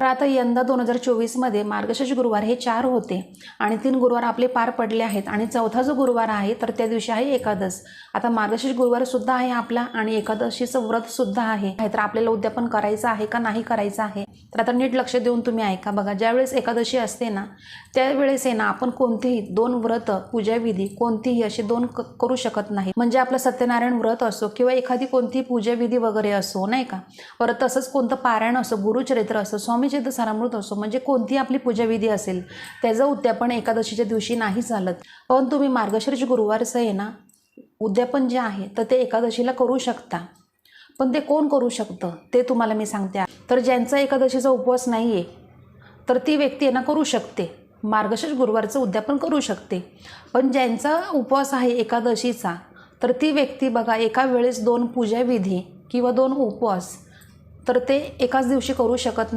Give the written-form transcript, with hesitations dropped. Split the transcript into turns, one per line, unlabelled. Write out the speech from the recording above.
तर आता यंदा 2024मध्ये मार्गशीर्ष गुरुवार हे 4 होते आणि 3 गुरुवार आपले पार पडले आहेत आणि चौथा जो गुरुवार आहे तर त्या दिवशी आहे एकादश. आता मार्गशीर्ष गुरुवार सुद्धा आहे आपला आणि एकादशीचं व्रत सुद्धा आहे. तर आपल्याला उद्यापन करायचं आहे का नाही करायचं आहे. तर आता नीट लक्ष देऊन तुम्ही ऐका. बघा, ज्यावेळेस एकादशी असते ना त्यावेळेस आहे ना आपण कोणतेही 2 व्रत पूजाविधी कोणतीही अशी 2 करू शकत नाही. म्हणजे आपलं सत्यनारायण व्रत असो किंवा एखादी कोणती पूजाविधी वगैरे असो, नाही का. परत तसंच कोणतं पारायण असो, गुरुचरित्र असो, स्वामीचरित्र सारामृत असो, म्हणजे कोणती आपली पूजाविधी असेल त्याचं उद्यापन एकादशीच्या दिवशी नाही चालत. पण तुम्ही मार्गशीर्ष गुरुवारचं आहे ना उद्यापन जे आहे तर ते एकादशीला करू शकता. पण ते कोण करू शकतं ते तुम्हाला मी सांगते. तर ज्यांचा एकादशीचा उपवास नाही आहे तर ती व्यक्ती आहे ना करू शकते, मार्गशीर्ष गुरुवारचं उद्यापन करू शकते. पण ज्यांचा उपवास आहे एकादशीचा तर ती व्यक्ती बघा एका वेळेस 2 पूजाविधी किंवा 2 उपवास तर ते एकाच दिवशी करू शकत नाही.